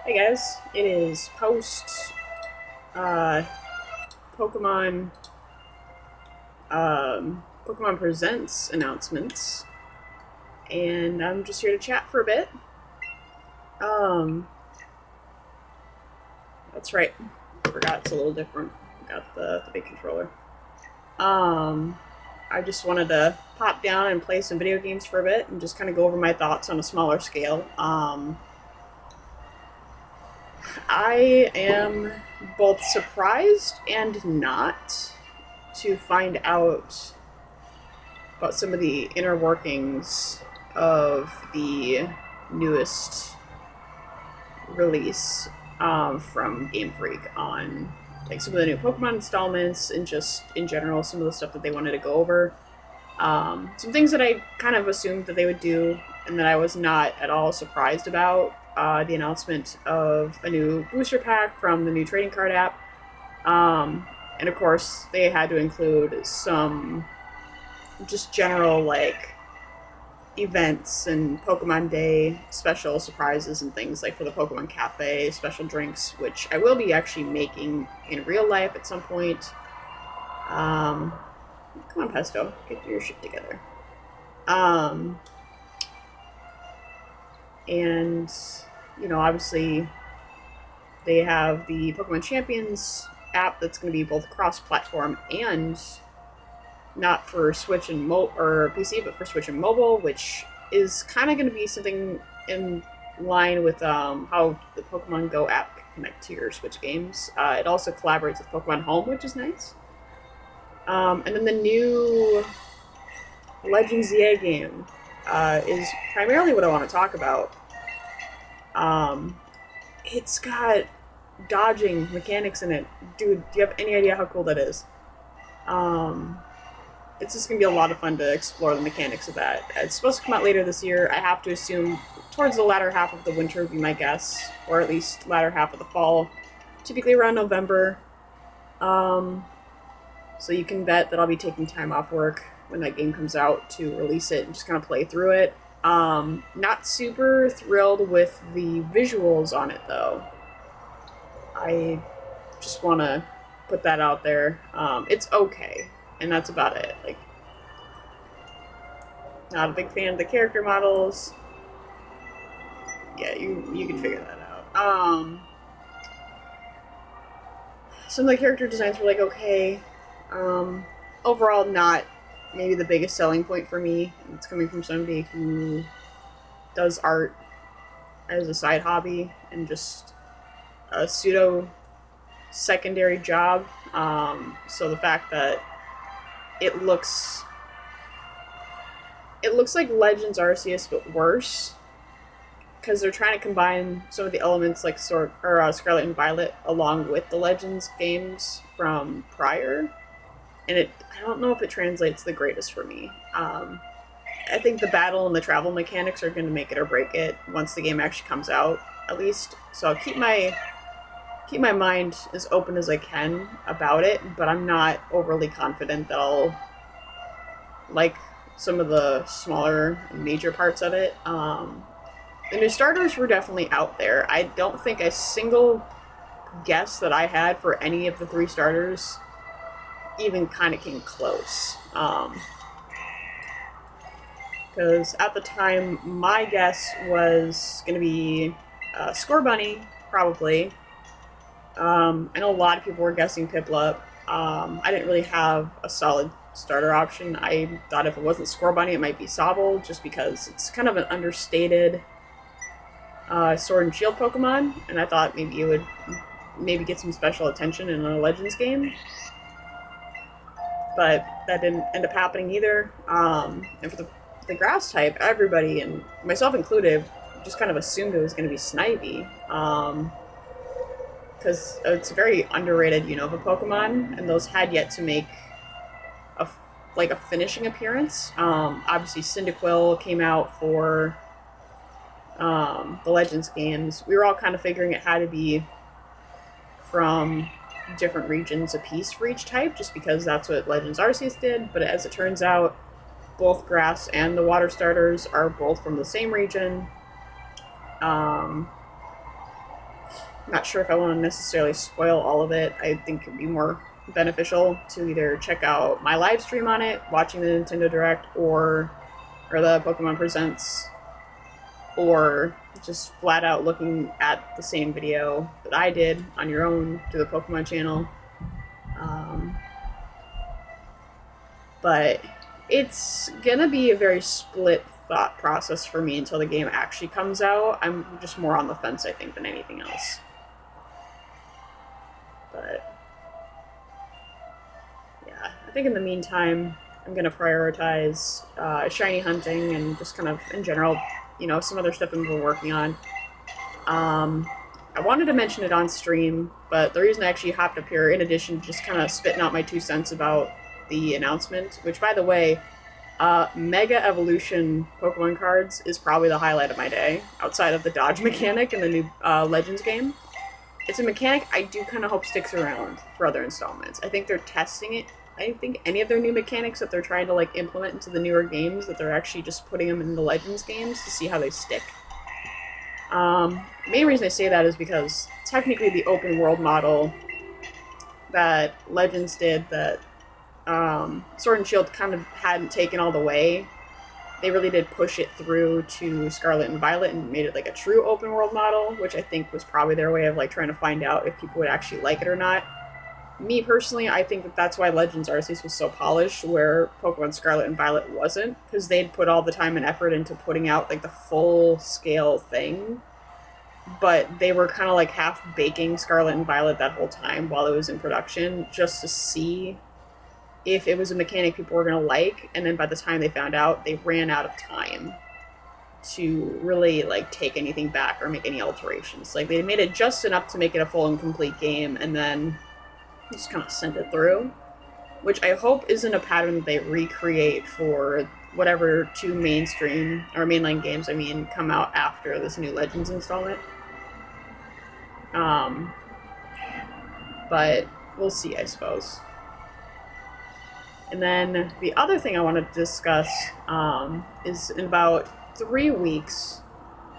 Hey guys, it is post uh, Pokemon Pokemon Presents announcements, and I'm just here to chat for a bit. Um, that's right, forgot it's a little different. Got the big controller. Um, I just wanted to pop down and play some video games for a bit and just kind of go over my thoughts on a smaller scale. I am both surprised and not to find out about some of the inner workings of the newest release from Game Freak on like some of the new Pokemon installments and just in general some of the stuff that they wanted to go over. Some things that I kind of assumed that they would do and that I was not at all surprised about. The announcement of a new booster pack from the new trading card app. And of course, they had to include some just general like events and Pokemon Day special surprises and things like for the Pokemon Cafe special drinks, which I will be actually making in real life at some point. Come on, Pesto, get your shit together. And you know, obviously, they have the Pokemon Champions app that's going to be both cross-platform and not for Switch and or PC, but for Switch and mobile, which is kind of going to be something in line with how the Pokemon Go app can connect to your Switch games. It also collaborates with Pokemon Home, which is nice. And then the new Legends ZA game is primarily what I want to talk about. It's got dodging mechanics in it. Dude, do you have any idea how cool that is? It's just going to be a lot of fun to explore the mechanics of that. It's supposed to come out later this year. I have to assume towards the latter half of the winter would be my guess, or at least latter half of the fall, typically around November. So you can bet that I'll be taking time off work when that game comes out to release it and just kind of play through it. Not super thrilled with the visuals on it, though. I just want to put that out there. It's okay, and that's about it. Like, not a big fan of the character models. Yeah, you can figure that out. Some of the character designs were like okay. Overall, not maybe the biggest selling point for me. It's coming from somebody who does art as a side hobby and just a pseudo secondary job. So the fact that it looks like Legends Arceus but worse, because they're trying to combine some of the elements like Scarlet and Violet along with the Legends games from prior, and I don't know if it translates the greatest for me. I think the battle and the travel mechanics are going to make it or break it once the game actually comes out, at least. So I'll keep my mind as open as I can about it, but I'm not overly confident that I'll like some of the smaller major parts of it. The new starters were definitely out there. I don't think a single guess that I had for any of the three starters even kind of came close. Because at the time, my guess was going to be Score Bunny, probably. I know a lot of people were guessing Piplup. I didn't really have a solid starter option. I thought if it wasn't Score Bunny, it might be Sobble, just because it's kind of an understated Sword and Shield Pokemon, and I thought maybe you would get some special attention in a Legends game. But that didn't end up happening either. And for the grass type, everybody, and myself included, just kind of assumed it was going to be Snivy. Because it's a very underrated Unova Pokemon, and those had yet to make a finishing appearance. Obviously, Cyndaquil came out for the Legends games. We were all kind of figuring it had to be from different regions a piece for each type, just because that's what Legends Arceus did. But as it turns out, both grass and the water starters are both from the same region. Not sure if I want to necessarily spoil all of it. I think it'd be more beneficial to either check out my live stream on it, watching the Nintendo Direct, or the Pokemon Presents, or just flat out looking at the same video that I did on your own through the Pokemon channel. But it's gonna be a very split thought process for me until the game actually comes out. I'm just more on the fence, I think, than anything else. But yeah, I think in the meantime, I'm gonna prioritize shiny hunting and just kind of in general, you know, some other stuff I've been working on. I wanted to mention it on stream, but the reason I actually hopped up here, in addition to just kind of spitting out my 2 cents about the announcement, which, by the way, Mega Evolution Pokemon cards is probably the highlight of my day, outside of the dodge mechanic in the new Legends game. It's a mechanic I do kind of hope sticks around for other installments. I think they're testing it. I don't think any of their new mechanics that they're trying to like implement into the newer games, that they're actually just putting them in the Legends games to see how they stick. Main reason I say that is because technically the open world model that Legends did, that Sword and Shield kind of hadn't taken all the way, they really did push it through to Scarlet and Violet and made it like a true open world model, which I think was probably their way of like trying to find out if people would actually like it or not. Me personally, I think that that's why Legends Arceus was so polished, where Pokemon Scarlet and Violet wasn't, because they'd put all the time and effort into putting out like the full scale thing, but they were kind of like half baking Scarlet and Violet that whole time while it was in production, just to see if it was a mechanic people were going to like, and then by the time they found out, they ran out of time to really like take anything back or make any alterations. Like, they made it just enough to make it a full and complete game, and then just kind of sent it through, which I hope isn't a pattern that they recreate for whatever 2 mainstream or mainline games, I mean, come out after this new Legends installment. But we'll see, I suppose. And then the other thing I wanted to discuss is in about 3 weeks,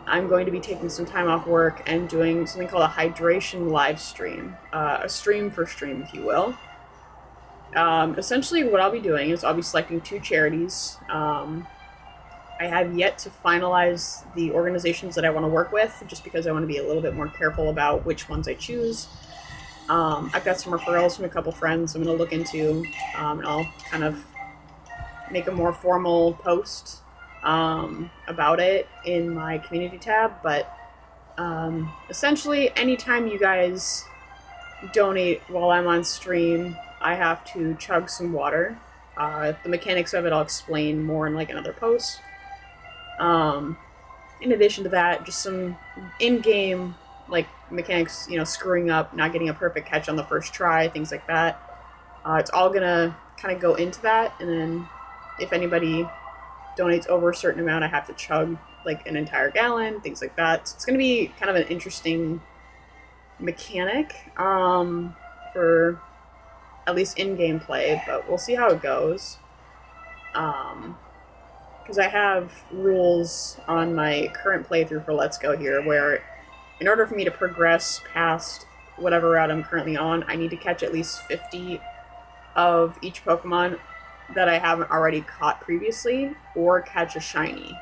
I'm going to be taking some time off work and doing something called a hydration live stream. A stream for stream, if you will. Essentially what I'll be doing is I'll be selecting 2 charities. I have yet to finalize the organizations that I want to work with, just because I want to be a little bit more careful about which ones I choose. I've got some referrals from a couple friends I'm going to look into, and I'll kind of make a more formal post about it in my community tab. But essentially, anytime you guys donate while I'm on stream, I have to chug some water. The mechanics of it I'll explain more in like another post. In addition to that, just some in-game like mechanics, you know, screwing up, not getting a perfect catch on the first try, things like that. It's all gonna kind of go into that, and then if anybody donates over a certain amount, I have to chug like an entire gallon, things like that. So it's gonna be kind of an interesting mechanic for at least in-game play, but we'll see how it goes. Because I have rules on my current playthrough for Let's Go here, where in order for me to progress past whatever route I'm currently on, I need to catch at least 50 of each Pokemon that I haven't already caught previously, or catch a shiny.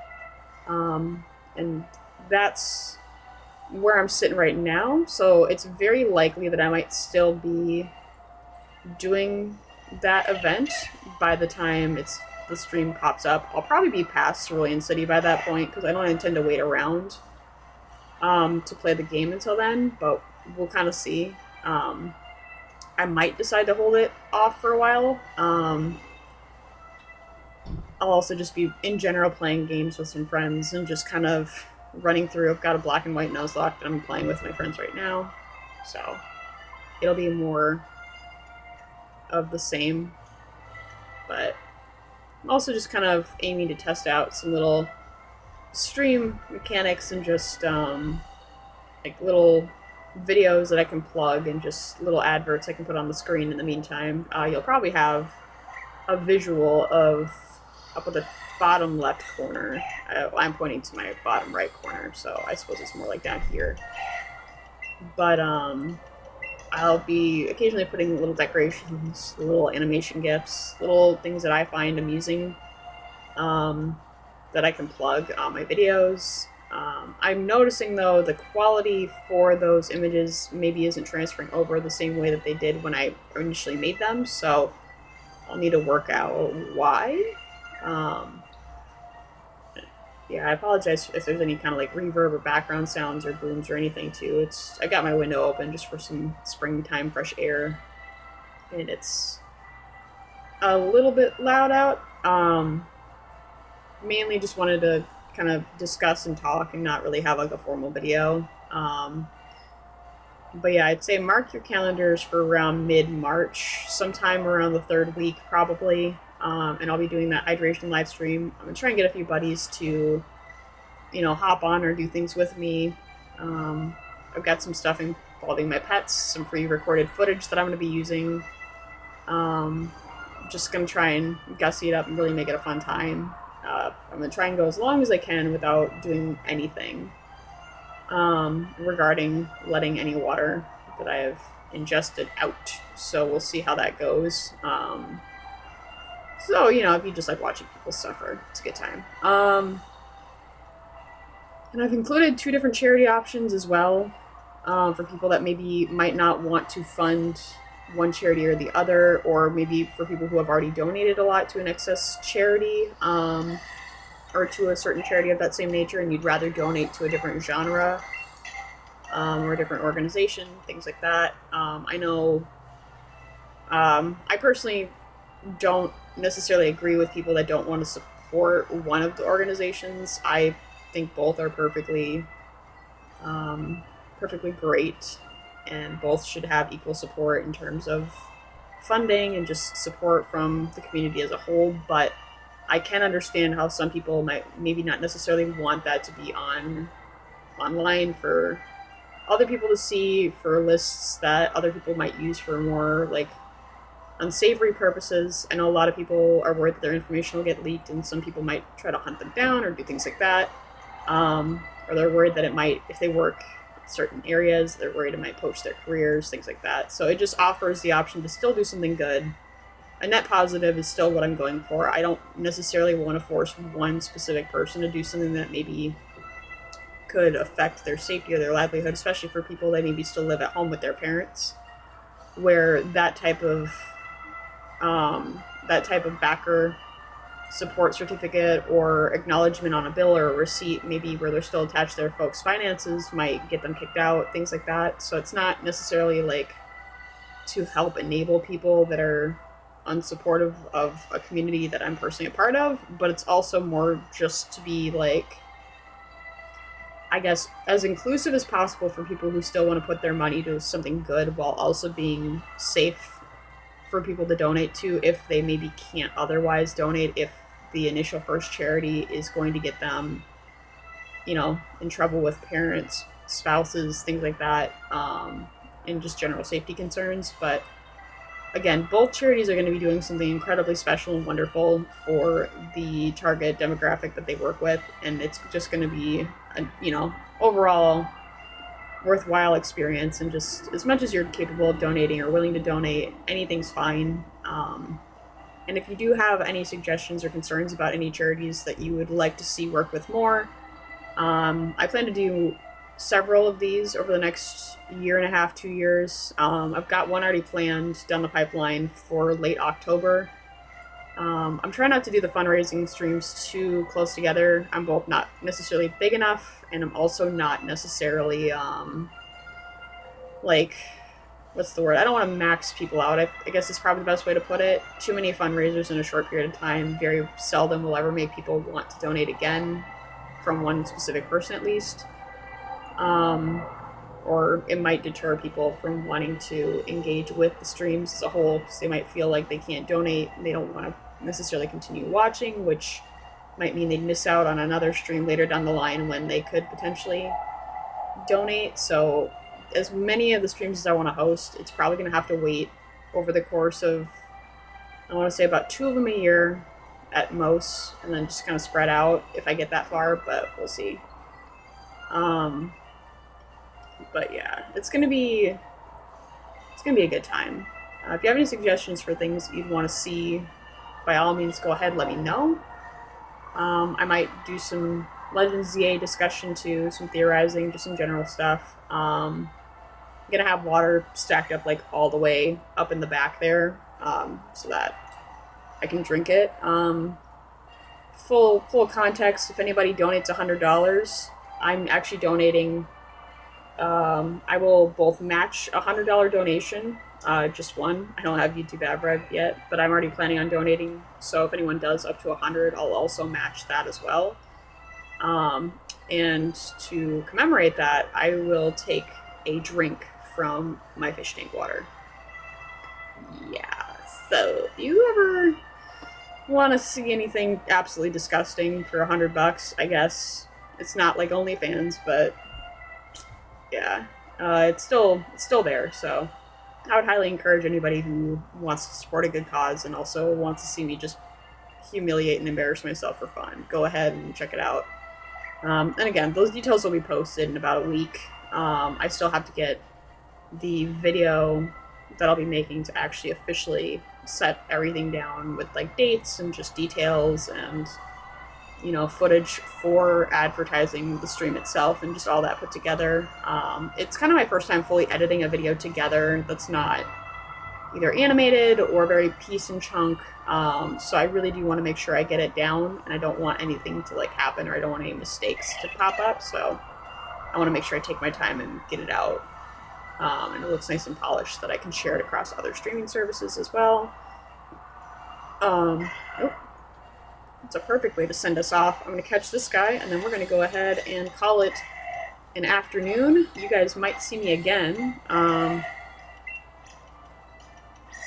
And that's where I'm sitting right now, so it's very likely that I might still be doing that event by the time the stream pops up. I'll probably be past Cerulean City by that point, because I don't intend to wait around to play the game until then, but we'll kind of see. I might decide to hold it off for a while. I'll also just be, in general, playing games with some friends and just kind of running through. I've got a Black and White Nuzlocke that I'm playing with my friends right now, so it'll be more of the same, but I'm also just kind of aiming to test out some little stream mechanics and just like little videos that I can plug and just little adverts I can put on the screen in the meantime. You'll probably have a visual of up at the bottom left corner. I'm pointing to my bottom right corner, so I suppose it's more like down here. But I'll be occasionally putting little decorations, little animation gifs, little things that I find amusing, that I can plug on my videos. I'm noticing though the quality for those images maybe isn't transferring over the same way that they did when I initially made them, so I'll need to work out why. Um, yeah, I apologize if there's any kind of like reverb or background sounds or booms or anything too. I got my window open just for some springtime fresh air, and it's a little bit loud out. Mainly just wanted to kind of discuss and talk and not really have like a formal video. But yeah, I'd say mark your calendars for around mid-March, sometime around the third week probably. And I'll be doing that hydration live stream. I'm gonna try and get a few buddies to, hop on or do things with me. I've got some stuff involving my pets, some pre-recorded footage that I'm gonna be using. Just gonna try and gussy it up and really make it a fun time. I'm gonna try and go as long as I can without doing anything regarding letting any water that I have ingested out. So we'll see how that goes. So, if you just like watching people suffer, it's a good time. And I've included 2 different charity options as well, for people that maybe might not want to fund one charity or the other, or maybe for people who have already donated a lot to an excess charity, or to a certain charity of that same nature, and you'd rather donate to a different genre, or a different organization, things like that. I know, I personally don't necessarily agree with people that don't want to support one of the organizations. I think both are perfectly great, and both should have equal support in terms of funding and just support from the community as a whole. But I can understand how some people might maybe not necessarily want that to be online for other people to see, for lists that other people might use for more like unsavory purposes. I know a lot of people are worried that their information will get leaked, and some people might try to hunt them down or do things like that. Or they're worried that it might, if they work in certain areas, they're worried it might poach their careers, things like that. So it just offers the option to still do something good. A net positive is still what I'm going for. I don't necessarily want to force one specific person to do something that maybe could affect their safety or their livelihood, especially for people that maybe still live at home with their parents, where that type of backer support certificate or acknowledgement on a bill or a receipt, maybe where they're still attached to their folks' finances, might get them kicked out, things like that. So it's not necessarily like to help enable people that are unsupportive of a community that I'm personally a part of, but it's also more just to be like, I guess, as inclusive as possible for people who still want to put their money to something good, while also being safe for people to donate to if they maybe can't otherwise donate, if the initial first charity is going to get them, in trouble with parents, spouses, things like that, and just general safety concerns. But again, both charities are going to be doing something incredibly special and wonderful for the target demographic that they work with, and it's just going to be overall worthwhile experience. And just as much as you're capable of donating or willing to donate, anything's fine. And if you do have any suggestions or concerns about any charities that you would like to see work with more, I plan to do several of these over the next year and a half, 2 years. I've got one already planned down the pipeline for late October. I'm trying not to do the fundraising streams too close together. I'm both not necessarily big enough, and I'm also not necessarily, what's the word? I don't want to max people out. I guess it's probably the best way to put it. Too many fundraisers in a short period of time very seldom will ever make people want to donate again, from one specific person at least. Or it might deter people from wanting to engage with the streams as a whole, because they might feel like they can't donate and they don't want to necessarily continue watching, which might mean they'd miss out on another stream later down the line when they could potentially donate. So as many of the streams as I want to host, it's probably going to have to wait over the course of, I want to say, about 2 of them a year at most, and then just kind of spread out if I get that far, but we'll see. But yeah, it's gonna be a good time. If you have any suggestions for things you'd want to see, by all means, go ahead, let me know. I might do some Legends ZA discussion too, some theorizing, just some general stuff. I'm gonna have water stacked up like all the way up in the back there, so that I can drink it. Full context, if anybody donates $100, I'm actually donating. I will both match a $100 donation, just one. I don't have YouTube ad rev yet, but I'm already planning on donating. So if anyone does up to 100, I'll also match that as well. And to commemorate that, I will take a drink from my fish tank water. Yeah. So if you ever want to see anything absolutely disgusting for $100, I guess it's not like OnlyFans, but yeah, it's still there. So I would highly encourage anybody who wants to support a good cause and also wants to see me just humiliate and embarrass myself for fun. Go ahead and check it out. And again, those details will be posted in about a week. I still have to get the video that I'll be making to actually officially set everything down with like dates and just details and, you know, footage for advertising the stream itself and just all that put together. It's kind of my first time fully editing a video together that's not either animated or very piece and chunk. So I really do want to make sure I get it down, and I don't want anything to like happen, or I don't want any mistakes to pop up. So I want to make sure I take my time and get it out. And it looks nice and polished so that I can share it across other streaming services as well. It's a perfect way to send us off. I'm going to catch this guy, and then we're going to go ahead and call it an afternoon. You guys might see me again.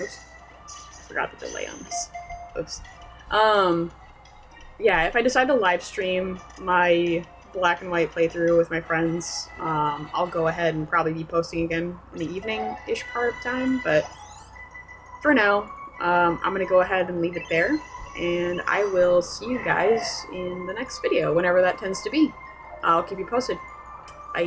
Oops. Forgot the delay on this. Oops. Yeah, if I decide to live stream my black and white playthrough with my friends, I'll go ahead and probably be posting again in the evening-ish part of time, but for now, I'm going to go ahead and leave it there, and I will see you guys in the next video, whenever that tends to be. I'll keep you posted. Bye.